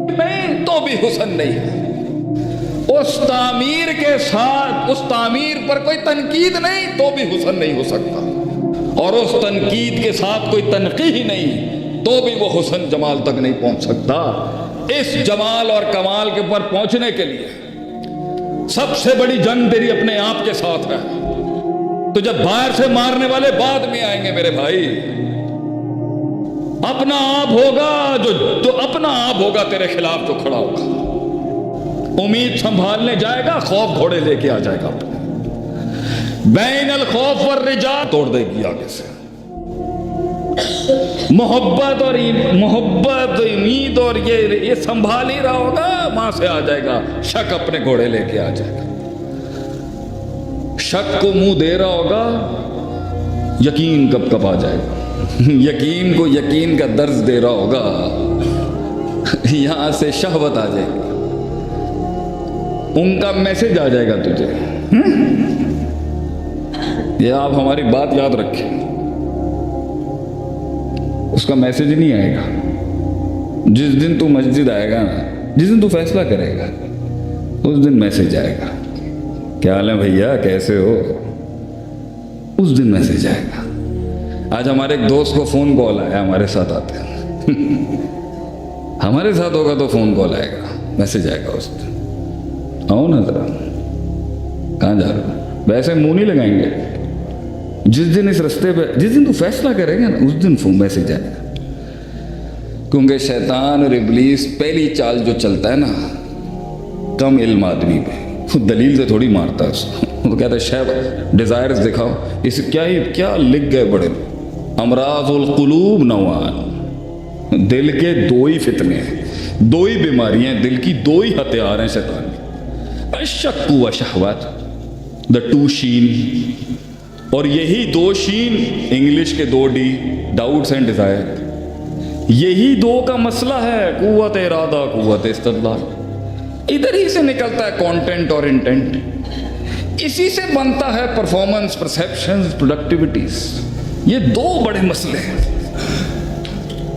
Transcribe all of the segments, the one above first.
نہیں تو بھی حسن نہیں ہے. اس تعمیر کے ساتھ اس تعمیر پر کوئی تنقید نہیں تو بھی حسن نہیں ہو سکتا, اور اس تنقید کے ساتھ کوئی تنقیح نہیں تو بھی وہ حسن جمال تک نہیں پہنچ سکتا. اس جمال اور کمال کے پر پہنچنے کے لیے سب سے بڑی جنگ تیری اپنے آپ کے ساتھ ہے. تو جب باہر سے مارنے والے بعد میں آئیں گے میرے بھائی, اپنا آپ ہوگا جو اپنا آپ ہوگا تیرے خلاف جو کھڑا ہوگا. امید سنبھالنے جائے گا, خوف گھوڑے لے کے آ جائے گا. بین الخوف والرجاء توڑ دے گی آگے سے. محبت امید اور یہ سنبھال ہی رہا ہوگا, وہاں سے آ جائے گا شک, اپنے گھوڑے لے کے آ جائے گا. شک کو منہ دے رہا ہوگا, یقین کب کب آ جائے گا. یقین کو یقین کا درس دے رہا ہوگا, یہاں سے شہوت آ جائے گی, ان کا میسج آ جائے گا تجھے. یہ آپ ہماری بات یاد رکھیں, اس کا میسج نہیں آئے گا. جس دن تو مسجد آئے گا نا, جس دن تو فیصلہ کرے گا, اس دن میسج آئے گا, کیا حال ہے بھیا, کیسے ہو, اس دن میسج آئے گا. آج ہمارے ایک دوست کو فون کال آیا, ہمارے ساتھ آتے ہیں, ہمارے ساتھ ہوگا تو فون کال آئے گا, میسج آئے گا اس دن. آؤ نا ذرا, کہاں جا رہا ہوں, ویسے منہ نہیں لگائیں گے. جس دن اس رستے پہ, جس دن تو فیصلہ کرے گا نا, اس دن فون میسج آئے گا. کیونکہ شیطان اور ابلیس پہلی چال جو چلتا ہے نا, کم علم آدمی پہ, وہ دلیل سے تھوڑی مارتا ہے اس کو. وہ کہتا ہے شیب ڈیزائرز دکھاؤ, اس کیا لکھ گئے بڑے, امراض القلوب نوعان, دل کے دو ہی فتنے ہیں, دو ہی بیماریاں ہیں, دل کی دو ہی ہتھیار ہیں شیطان کے, الشک و شہوت, دا ٹو شین. اور یہی دو شین انگلش کے دو ڈی, ڈاؤٹس اینڈ ڈیزائر, یہی دو کا مسئلہ ہے. قوت ارادہ, قوت استدلال, ادھر ہی سے نکلتا ہے کانٹینٹ اور انٹینٹ, اسی سے بنتا ہے پرفارمنس, پرسیپشنز, پروڈکٹیوٹیز. یہ دو بڑے مسئلے ہیں.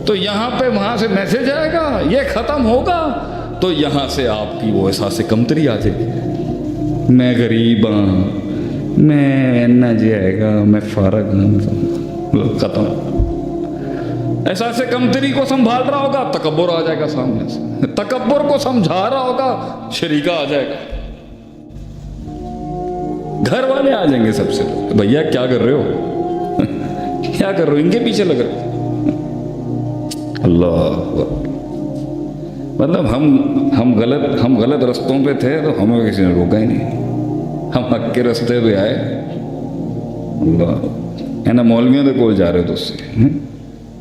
تو یہاں پہ وہاں سے میسج آئے گا, یہ ختم ہوگا تو یہاں سے آپ کی وہ احساس کمتری آ جائے گی. میں غریب ہوں, میں نہ جائے گا, میں فارغ ہوں, ختم. احساس کمتری کو سنبھال رہا ہوگا, تکبر آ جائے گا سامنے سے. تکبر کو سمجھا رہا ہوگا, شریکہ آ جائے گا. گھر والے آ جائیں گے سب سے, بھیا کیا کر رہے ہو, کیا کر رہے ہو, ان کے پیچھے لگ رہے. اللہ, مطلب ہم غلط رستوں پہ تھے تو ہمیں کسی نے روکا ہی نہیں, ہم حق کے رستے پہ آئے. اللہ, ہے نا مولویوں دے کول جا رہے ہو, تو اس سے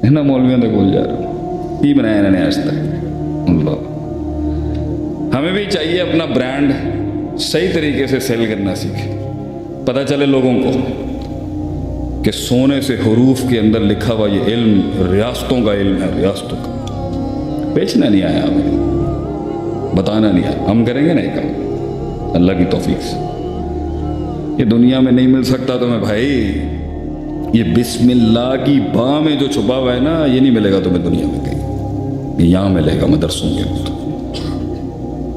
ہے نا مولویوں دے کول جا رہے ہو, کی بنایا انہوں نے آج تک. اللہ, ہمیں بھی چاہیے اپنا برانڈ صحیح طریقے سے سیل کرنا سیکھیں. پتہ چلے لوگوں کو کہ سونے سے حروف کے اندر لکھا ہوا یہ علم ریاستوں کا علم ہے, ریاستوں کا. بیچنا نہیں آیا ہمیں, بتانا نہیں آیا. ہم کریں گے نہیں کام, اللہ کی توفیق سے. یہ دنیا میں نہیں مل سکتا تمہیں بھائی, یہ بسم اللہ کی باں میں جو چھپا ہوا ہے نا, یہ نہیں ملے گا تمہیں دنیا میں کہیں. یہ یہاں ملے گا مدرسوں کے اندر.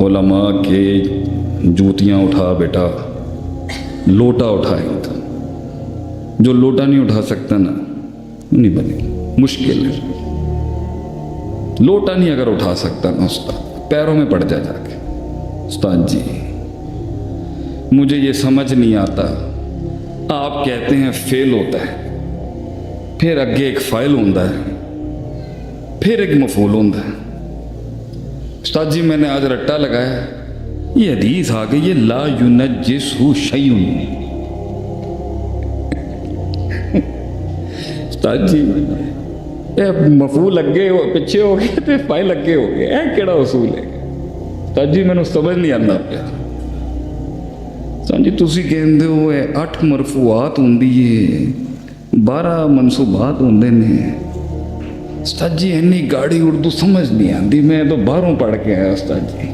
علماء کے جوتیاں اٹھا بیٹا, لوٹا اٹھائے گا. جو لوٹا نہیں اٹھا سکتا نا, نہیں بنے گا, مشکل ہے. لوٹا نہیں اگر اٹھا سکتا نا استاد, پیروں میں پڑ جا کے, استاد جی مجھے یہ سمجھ نہیں آتا, آپ کہتے ہیں فیل ہوتا ہے, پھر اگے ایک فائل ہوتا ہے, پھر ایک مفعول ہوتا ہے. استاد جی میں نے آج رٹا لگایا, یہ حدیث آ گئی ہے لا ینجسہ شیء. استاد جی مفعول اگے پیچھے ہو گئے تے فائل اگے ہو گئے, اے کیڑا اصول ہے. استاد جی مینوں سمجھ نہیں آتا پیا. استاد جی تسی کہندے ہو 8 مرفوعات ہوندی ہے, 12 منصوبات ہوندے نے. استاد جی اینی گاڑی اردو سمجھ نہیں آتی, میں تو باہروں پڑھ کے آیا. استاد جی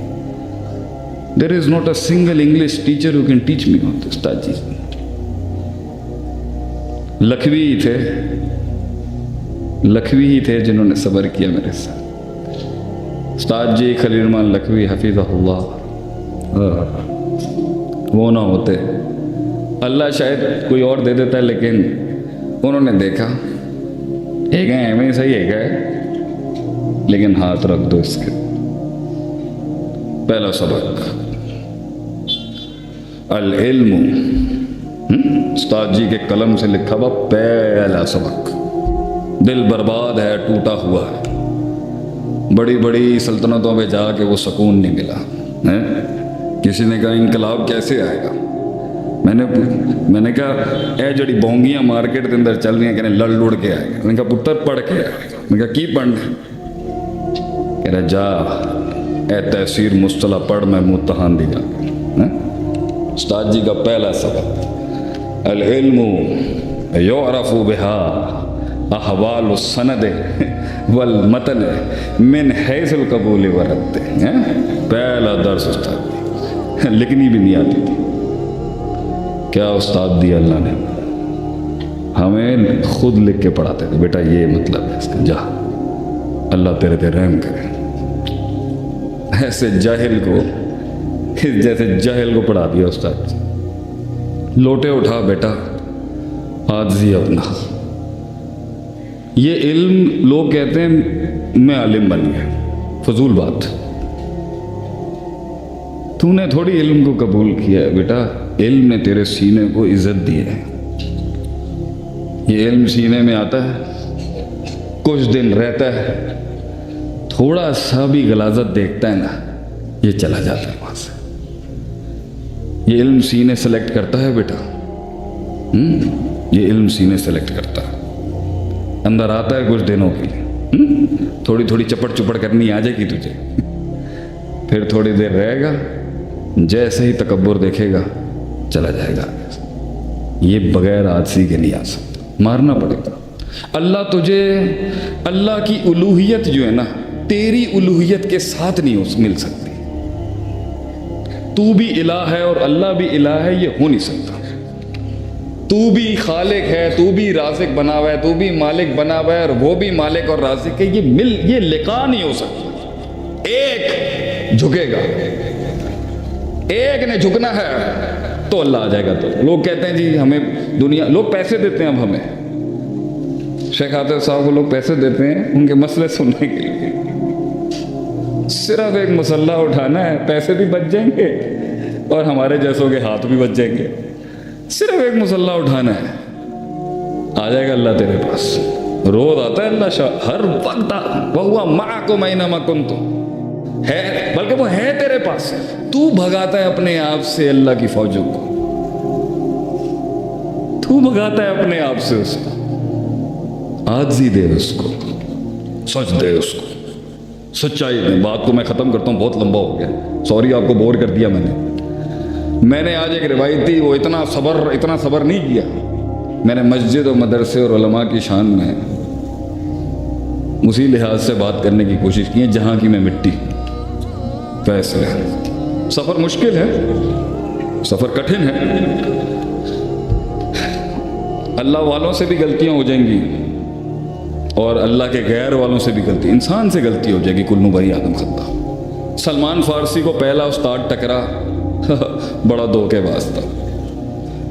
there is not a single English teacher who can teach me on this. استاد جی لکھوی ہی تھے جنہوں نے صبر کیا میرے ساتھ. उस्ताद जी खलील रहमान लखवी हफीज़हुल्लाह वो ना होते, अल्लाह शायद कोई और दे देता है, लेकिन उन्होंने देखा एक है एवं सही है, लेकिन हाथ रख दो इसके। पहला सबक अल इल्म, उस्ताद जी के कलम से लिखा हुआ पहला सबक। दिल बर्बाद है, टूटा हुआ है, बड़ी बड़ी सल्तनतों में जाके वो सुकून नहीं मिला है। किसी ने कहा इनकलाब कैसे आएगा, मैंने कहा ए जड़ी बोंगियां मार्केट के अंदर चल रही हैं, कहने लड़ लुड़ के आएगा। मैंने कहा पुत्र पढ़ के आएगा। मैंने कहा की पढ़ना, कह रहा जा ए तहसीर मुस्तला पढ़, मैं मुतहान दिया। उस्ताद जी का पहला सबक अल इल्मु युअरफु बिहा अहवाल सनद वल मतन मिन हैज़ुल कबूल व रद्द। पहला दर्स उस्ताद, लिखनी भी नहीं आती थी। क्या उस्ताद दिया अल्लाह ने, हमें खुद लिख के पढ़ाते थे, बेटा ये मतलब है इसका, जा अल्लाह तेरे पे रहम करे। ऐसे जाहिल को, जैसे जाहिल को पढ़ा दिया उस्ताद। लोटे उठा बेटा, आजी अपना। ये इल्म लोग कहते हैं मैं आलिम बन गया, फजूल बात। तूने थोड़ी इल्म को कबूल किया है बेटा, इल्म ने तेरे सीने को इज्जत दी है। ये इल्म सीने में आता है, कुछ दिन रहता है, थोड़ा सा भी गलाजत देखता है ना, ये चला जाता है वहां से। ये इल्म सीने सेलेक्ट करता है बेटा, ये इल्म सीने सेलेक्ट करता है। अंदर आता है कुछ दिनों के लिए, थोड़ी थोड़ी चपड़ चुपड़ करनी आ जाएगी तुझे, फिर थोड़ी देर रहेगा, जैसे ही तकब्बुर देखेगा चला जाएगा। ये बगैर आदसी के नहीं आ सकता, मारना पड़ेगा। अल्लाह तुझे, अल्लाह की उलूहियत जो है ना, तेरी उलूहियत के साथ नहीं मिल सकती। तू भी इलाह है और अल्लाह भी इलाह है, ये हो नहीं सकता। तू भी खालिक है, तू भी राज़िक बना हुआ है, तू भी मालिक बना हुआ है और वो भी मालिक और राज़िक है, ये लिका नहीं हो सकता। एक झुकेगा, एक ने झुकना है तो अल्लाह आ जाएगा। तो लोग कहते हैं जी हमें दुनिया, लोग पैसे देते हैं, अब हमें शेख आतिफ साहब को लोग पैसे देते हैं उनके मसले सुनने के लिए। सिर्फ एक मुसल्ला उठाना है, पैसे भी बच जाएंगे और हमारे जैसों के हाथ भी बच जाएंगे। सिर्फ एक मुसल्ला उठाना है, आ जाएगा अल्लाह तेरे पास। रोज आता है अल्लाह, हर वक्त वहुवा माअकुम ऐनमा कुंतुम, है, बल्कि वो है तेरे पास। तू भगाता है अपने आप से अल्लाह की फौजों को, तू भगाता है अपने आप से उसको। आजी दे उसको, सच दे उसको, सच्चाई दे। बात को मैं ख़त्म करता हूँ, बहुत लंबा हो गया, सॉरी आपको बोर कर दिया मैंने आज एक रिवायत थी, वो इतना सब्र नहीं किया। मैंने मस्जिद और मदरसे और उलमा की शान में उसी लिहाज से बात करने की कोशिश की है जहाँ की मैं मिट्टी। वैसे सफ़र मुश्किल है, सफ़र कठिन है, अल्लाह वालों से भी गलतियाँ हो जाएंगी और अल्लाह के गैर वालों से भी गलती, इंसान से गलती हो जाएगी। कुल्लू बनी आदम खता। सलमान फारसी को पहला उस्ताद टकरा, बड़ा धोखेबाज था,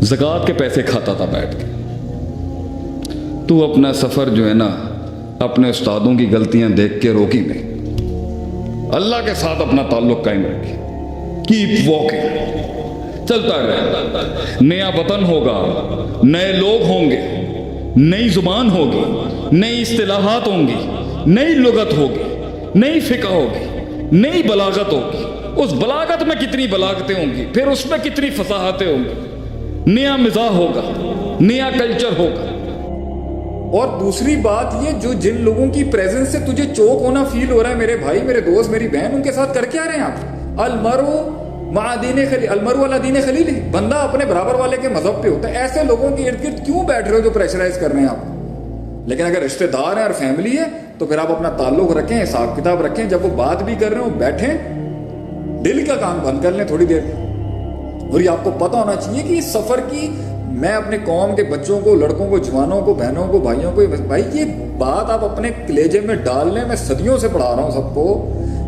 ज़कात के पैसे खाता था बैठ के। तू अपना सफ़र जो है ना, अपने उस्तादों की गलतियां देख के रोकी नहीं, अल्लाह के साथ अपना ताल्लुक कायम रखे। कीप वॉकिंग, चलता रहे। नया वतन होगा, नए लोग होंगे, नई जुबान होगी, नई इस्तिलाहात होंगी, नई लुगत होगी, नई फ़िक़्ह होगी, नई बलागत होगी। उस बलागत में कितनी बलागतें होंगी, फिर उसमें कितनी फसाहतें होंगी, नया मिजाज होगा, नया कल्चर होगा। और दूसरी बात ये, जो जिन लोगों की प्रेजेंस से तुझे चौक होना फील हो रहा है, मेरे भाई, मेरे दोस्त, मेरी बहन, उनके साथ कर क्या रहे हैं आप? अलमरु अला दीन खलील, बंदा अपने बराबर वाले के मजहब पे होता है। ऐसे लोगों के इर्द गिर्द क्यों बैठ रहे हो जो प्रेशराइज कर रहे हैं आप? लेकिन अगर रिश्तेदार हैं और फैमिली है तो फिर आप अपना ताल्लुक रखें, हिसाब किताब रखें। जब वो बात भी कर रहे हो, बैठें, दिल का काम बंद कर लें थोड़ी देर। और ये आपको पता होना चाहिए कि इस सफर की, मैं अपने कौम के बच्चों को, लड़कों को, जवानों को, बहनों को, भाइयों को, भाई ये बात आप अपने कलेजे में डाल लें। मैं सदियों से पढ़ा रहा हूँ सबको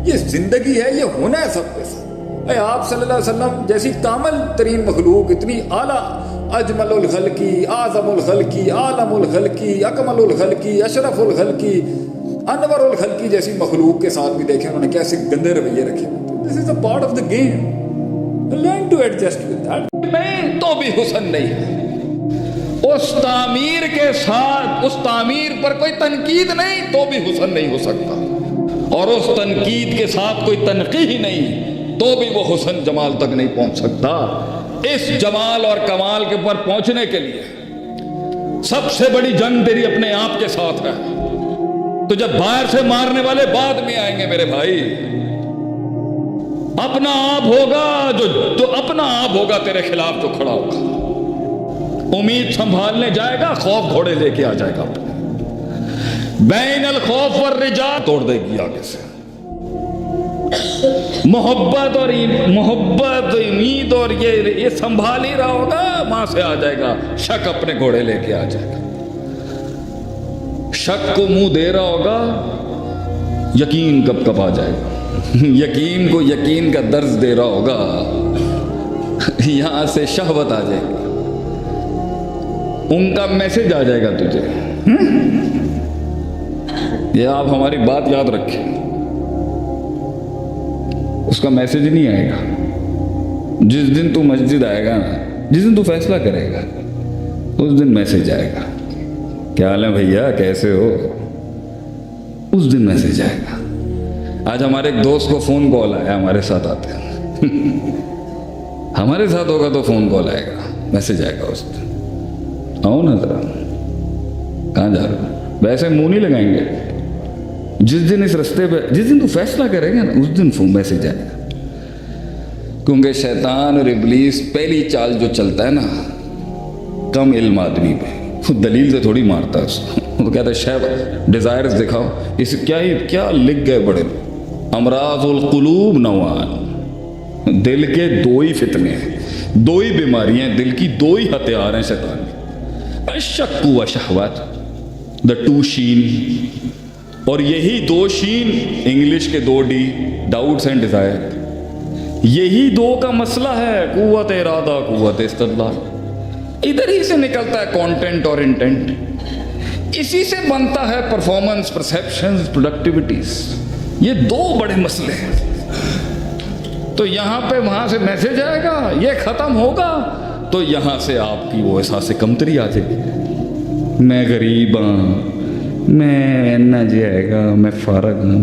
ये जिंदगी है, ये होना है सब के साथ। आप सल्लल्लाहु अलैहि वसल्लम जैसी कामल तरीन मखलूक, इतनी आला, अजमलुल खल्की, आज़मुल खल्की, आलमुल खल्की, अकमलुल खल्की, अशरफुल खल्की, अनवरुल खल्की जैसी मखलूक के साथ भी देखें उन्होंने कैसे गंदे रवैये रखे। This is a part of the game, learn to adjust with that. नहीं तो भी हुस्न नहीं है। उस तामीर के साथ, उस तामीर पर कोई तनकीद नहीं तो भी हुस्न नहीं हो सकता, और उस तनकीद के साथ कोई तनकीह नहीं तो भी वो हुस्न जमाल तक नहीं पहुंच सकता। इस जमाल और कमाल के ऊपर पहुंचने के लिए सबसे बड़ी जंग तेरी अपने आप के साथ है। तो जब बाहर से मारने वाले बाद में आएंगे मेरे भाई, अपना आप होगा जो अपना आप होगा तेरे खिलाफ जो खड़ा होगा। उम्मीद संभालने जाएगा, खौफ घोड़े लेके आ जाएगा अपने। बैनल खौफ वर रिजा तोड़ देगी आगे से। मोहब्बत और उम्मीद और ये संभाल ही रहा होगा, वहां से आ जाएगा शक, अपने घोड़े लेके आ जाएगा। शक को मुंह दे रहा होगा, यकीन कब कब आ जाएगा। यकीन को यकीन का दर्ज दे रहा होगा, यहां से शहवत आ जाएगी, उनका मैसेज आ जाएगा तुझे। ये आप हमारी बात याद रखें, उसका मैसेज नहीं आएगा। जिस दिन तू मस्जिद आएगा ना, जिस दिन तू फैसला करेगा, उस दिन मैसेज आएगा, क्या हाल है भैया, कैसे हो, उस दिन मैसेज आएगा। आज हमारे एक दोस्त को फोन कॉल आया, हमारे साथ आते हैं हमारे साथ होगा तो फोन कॉल आएगा, मैसेज आएगा उस दिन, आओ ना जरा, कहाँ जा रहे हो, वैसे मुंह नहीं लगाएंगे। जिस दिन इस रास्ते पे, जिस दिन तू फैसला करेगा ना, उस दिन फोन मैसेज आएगा। क्योंकि शैतान और इब्लीस पहली चाल जो चलता है ना, कम इल्म आदमी पे, वो दलील से थोड़ी मारता है उसको। तो कहता है शैब डिजायर्स दिखाओ, इस क्या लिख गए बड़े, अमराजुल कुलूब नवान, दिल के दो ही फितने हैं, दो ही बीमारियां हैं, दिल की दो ही हथियार हैं शैतान के, शक्कु व शहवत, द टू शीन। और यही दो शीन इंग्लिश के दो डी, डाउट्स एंड डिजायर, यही दो का मसला है, कुव्वत इरादा कुव्वत इस्तदलाल। इधर ही से निकलता है कंटेंट और इंटेंट, इसी से बनता है परफॉर्मेंस, परसेप्शंस, प्रोडक्टिविटीज। ये दो बड़े मसले हैं। तो यहां पे वहां से मैसेज आएगा, ये खत्म होगा तो यहां से आपकी वो एहसास कमतरी आ जाएगी, मैं गरीब हूं, मैं ना जाएगा, मैं फारग हूं,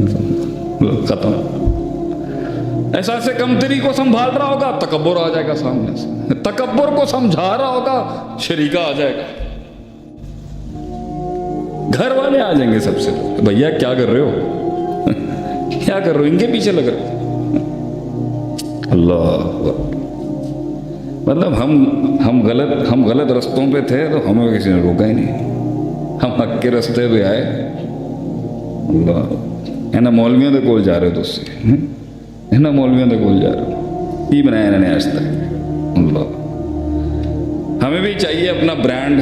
खत्म। एहसास कमतरी को संभाल रहा होगा, तकब्बुर आ जाएगा सामने से, तकब्बुर को समझा रहा होगा, शरीका आ जाएगा, घर वाले आ जाएंगे सबसे, भैया क्या कर रहे हो क्या कर रहे हो, इनके पीछे लग रहे हो। अल्लाह, मतलब हम गलत रास्तों पे थे तो हमें किसी ने रोका ही नहीं, हम हक के रास्ते पे आए। अल्लाह, ना मौलवियों के कोल जा रहे हो, तुझसे ना मौलवियों के कोल जा रहे हो, की बनाया इन्होंने आज तक। अल्लाह, हमें भी चाहिए अपना ब्रांड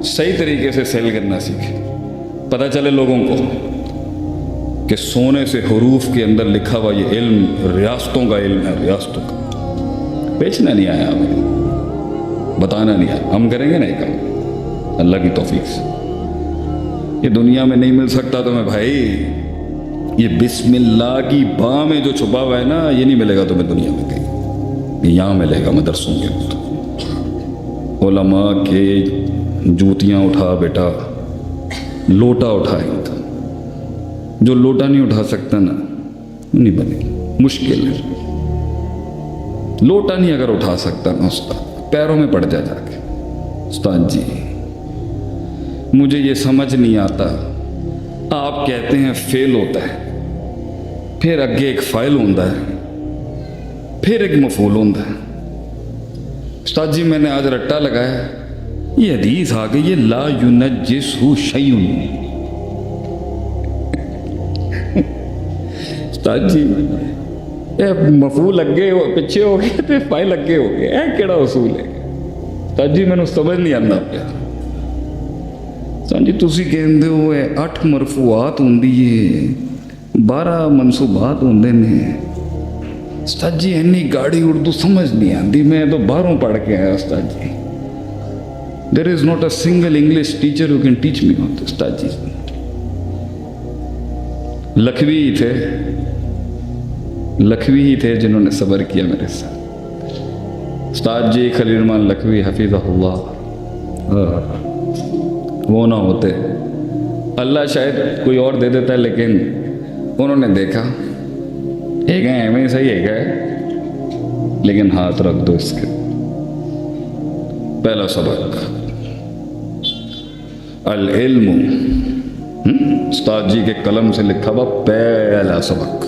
सही तरीके से सेल करना सीखे, पता चले लोगों को कि सोने से हरूफ के अंदर लिखा हुआ ये इल्म रियासतों का इल्म है, रियासतों का। बेचना नहीं आया हमें, बताना नहीं आया, हम करेंगे नहीं काम अल्लाह की तौफीक से। ये दुनिया में नहीं मिल सकता तो मैं भाई, ये बिस्मिल्लाह की बा में जो छुपा हुआ है ना, ये नहीं मिलेगा तुम्हें दुनिया में कहीं, ये यहाँ मिलेगा मदरसों के अंदर। उलमा के जूतियाँ उठा बेटा, लोटा उठाएंगे, जो लोटा नहीं उठा सकता ना, नहीं बनेगा, मुश्किल है। लोटा नहीं अगर उठा सकता ना उस्ताद, पैरों में पड़ जाके, उस्ताद जी मुझे ये समझ नहीं आता, आप कहते हैं फेल होता है, फिर अगे एक फाइल होता है, फिर एक मफूल होता है। उस्ताद जी मैंने आज रट्टा लगाया, ये हदीस आ गई, ये ला युनज्जिसहु शैउन। उस्ताद जी मफूल अगे हो पिछे हो गए तो फाइल अगे हो गए, ऐ केड़ा उसूल है? उस्ताद जी मैंने समझ नहीं आता पिया। उस्ताद जी तुसी कहंदे हो 8 मरफूआत होंदी है, 12 मनसूबात होंदे ने। उस्ताद जी इन्नी गाड़ी उर्दू समझ नहीं आती, मैं तो बाहरों पढ़ के आया उस्ताद ji. There is not a single English teacher who can teach me on उस्ताद जी। लखवी ही थे जिन्होंने सब्र किया मेरे साथ। उस्ताद जी खलील रहमान लखवी हफीज़हुल्लाह, वो ना होते, अल्लाह शायद कोई और दे देता, लेकिन उन्होंने देखा एक है एवं सही है, लेकिन हाथ रख दो इसके। पहला सबक अल इल्म, उस्ताद जी के कलम से लिखा हुआ पहला सबक।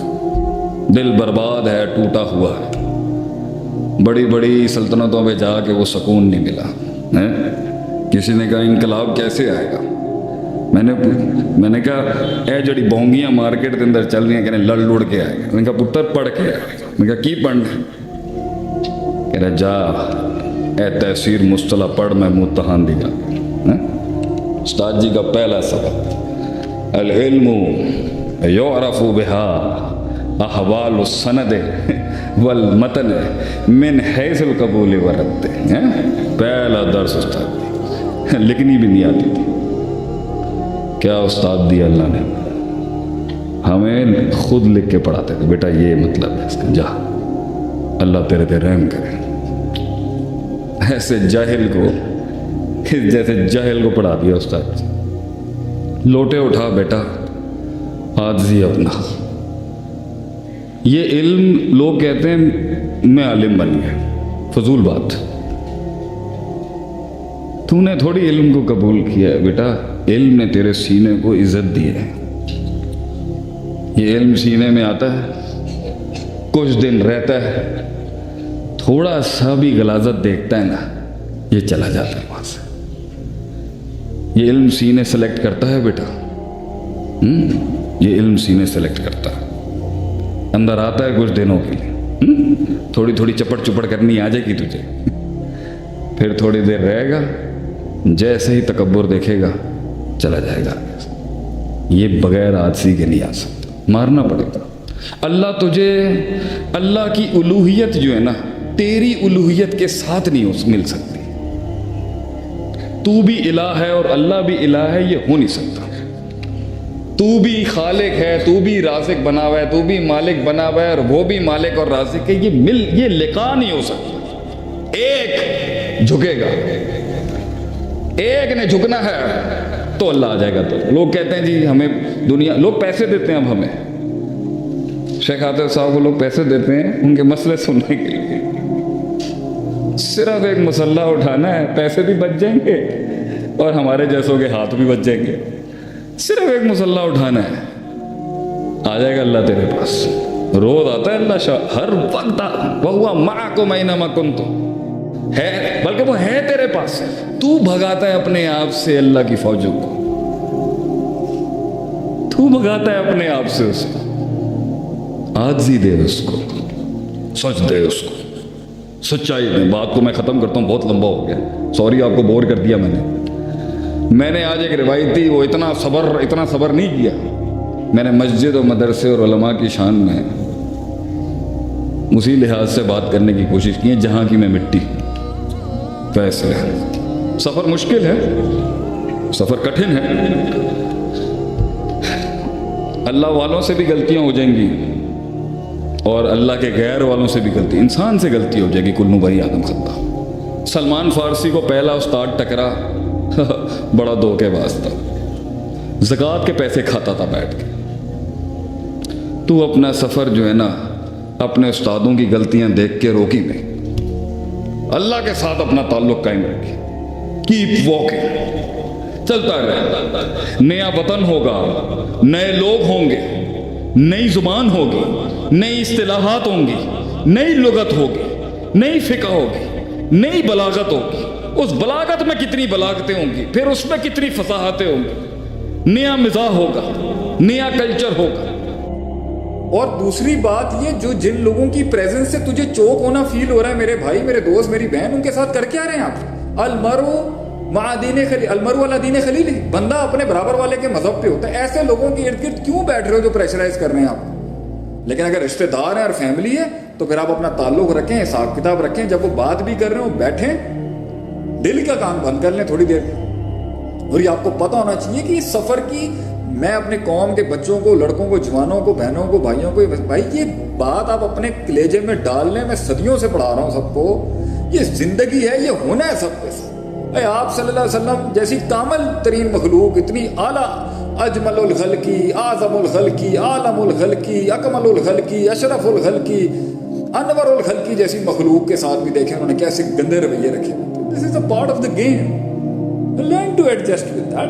दिल बर्बाद है, टूटा हुआ है, बड़ी बड़ी सल्तनतों में जाके वो सुकून नहीं मिला है। किसी ने कहा इनकलाब कैसे आएगा, मैंने कहा ए जड़ी बोंगियां मार्केट के अंदर चल रही हैं, कहने लड़ लुड़ के आएगा। मैंने कहा पुत्र पढ़ के आएगा। मैंने कहा की पढ़ना, कह रहा जा ए तहसीर मुस्तला पढ़, मैं मुतहान दिगा। उस्ताद जी का पहला सबक अल इल्मु युअरफु बिहा अहवाल सनद वल मतन मिन हैज़ुल कबूल व रद्द। पहला दर्स उस्ताद जी, लिखनी भी नहीं आती थी। क्या उस्ताद दिया अल्लाह ने, हमें खुद लिख के पढ़ाते थे, बेटा ये मतलब है इसका, जा अल्लाह तेरे पे रहम करे। ऐसे जाहिल को, जैसे जाहिल को पढ़ा दिया उस्ताद जी। लोटे उठा बेटा, आजी अपना। ये इल्म लोग कहते हैं मैं आलिम बन गया, फजूल बात। तूने थोड़ी इल्म को कबूल किया है बेटा, इल्म ने तेरे सीने को इज्जत दी है। ये इल्म सीने में आता है, कुछ दिन रहता है, थोड़ा सा भी गलाजत देखता है ना, ये चला जाता है वहां से। ये इल्म सीने सेलेक्ट करता है बेटा, ये इल्म सीने सेलेक्ट करता है। अंदर आता है कुछ दिनों के लिए, थोड़ी थोड़ी चपड़ चुपड़ करनी आ जाएगी तुझे, फिर थोड़ी देर रहेगा, जैसे ही तकब्बुर देखेगा चला जाएगा। ये बगैर आदसी के नहीं आ सकता, मारना पड़ेगा। अल्लाह तुझे, अल्लाह की उलूहियत जो है ना, तेरी उलूहियत के साथ नहीं मिल सकती। तू भी इलाह है और अल्लाह भी इलाह है, ये हो नहीं सकता। तू भी खालिक है, तू भी राज़िक बना हुआ है, तू भी मालिक बना हुआ है और वो भी मालिक और राज़िक है, ये लिका नहीं हो सकता। एक झुकेगा, एक ने झुकना है तो अल्लाह आ जाएगा। तो लोग कहते हैं जी हमें दुनिया, लोग पैसे देते हैं, अब हमें शेख आतिफ साहब को लोग पैसे देते हैं उनके मसले सुनने के लिए। सिर्फ एक मुसल्ला उठाना है, पैसे भी बच जाएंगे और हमारे जैसों के हाथ भी बच जाएंगे। सिर्फ एक मुसल्ला उठाना है, आ जाएगा अल्लाह तेरे पास। रोज आता है अल्लाह, हर वक्त वहुवा माकुम ऐनमा कुंतुम, है, बल्कि वो है तेरे पास। तू भगाता है अपने आप से अल्लाह की फौजों को, तू भगाता है अपने आप से उसको। आजी दे उसको, सच दे उसको, सच्चाई दे। बात को मैं ख़त्म करता हूँ, बहुत लंबा हो गया, सॉरी आपको बोर कर दिया मैंने आज एक रिवायती, वो इतना सब्र नहीं किया। मैंने मस्जिद और मदरसे और उलमा की शान में उसी लिहाज से बात करने की कोशिश की है जहाँ की मैं मिट्टी। वैसे सफ़र मुश्किल है, सफ़र कठिन है, अल्लाह वालों से भी गलतियाँ हो जाएंगी और अल्लाह के गैर वालों से भी गलती, इंसान से गलती हो जाएगी। कुल्लू बनी आदम खत्ता। सलमान फारसी को पहला उस्ताद टकरा, बड़ा धोखेबाज था, ज़कात के पैसे खाता था बैठ के। तू अपना सफ़र जो है ना, अपने उस्तादों की गलतियां देख के रोकी नहीं, अल्लाह के साथ अपना ताल्लुक कायम रखे। कीप वॉकिंग, चलता रहे। नया वतन होगा, नए लोग होंगे, नई जुबान होगी, नई इस्तिलाहात होंगी, नई लुगत होगी, नई फ़िक़्ह होगी, नई बलागत होगी। उस बलागत में कितनी बलागतें होंगी, फिर उसमें कितनी फसाहतें होंगी, नया मिजाज होगा, नया कल्चर होगा। और दूसरी बात ये, जो जिन लोगों की प्रेजेंस से तुझे चौक होना फील हो रहा है, मेरे भाई, मेरे दोस्त, मेरी बहन, उनके साथ कर क्या रहे हैं आप? अलमरो مع دین خلیل المرء علی دین خلیل، بندہ اپنے برابر والے کے مذہب پہ ہوتا ہے. ایسے لوگوں کے ارد گرد کیوں بیٹھ رہے ہو جو پریشرائز کر رہے ہیں آپ؟ لیکن اگر رشتہ دار ہیں اور فیملی ہے تو پھر آپ اپنا تعلق رکھیں، حساب کتاب رکھیں. جب وہ بات بھی کر رہے ہوں بیٹھیں، دل کا کام بند کر لیں تھوڑی دیر. اور یہ آپ کو پتہ ہونا چاہیے کہ اس سفر کی، میں اپنے قوم کے بچوں کو، لڑکوں کو، جوانوں کو، بہنوں کو، بھائیوں کو، بھائی یہ بات آپ اپنے کلیجے میں ڈال لیں. میں صدیوں سے پڑھا رہا ہوں سب کو، یہ زندگی ہے، یہ ہونا ہے سب کے. آپ صلی اللہ علیہ وسلم جیسی کامل ترین مخلوق، اتنی اعلیٰ، اجمل الخلقی، اعظم الخلقی، عالم الخلقی، اکمل الخلقی، اشرف الخلقی، انور الخلقی جیسی مخلوق کے ساتھ بھی دیکھیں انہوں نے کیسے گندے رویے رکھے. This is a part of the game. Learn to adjust with that.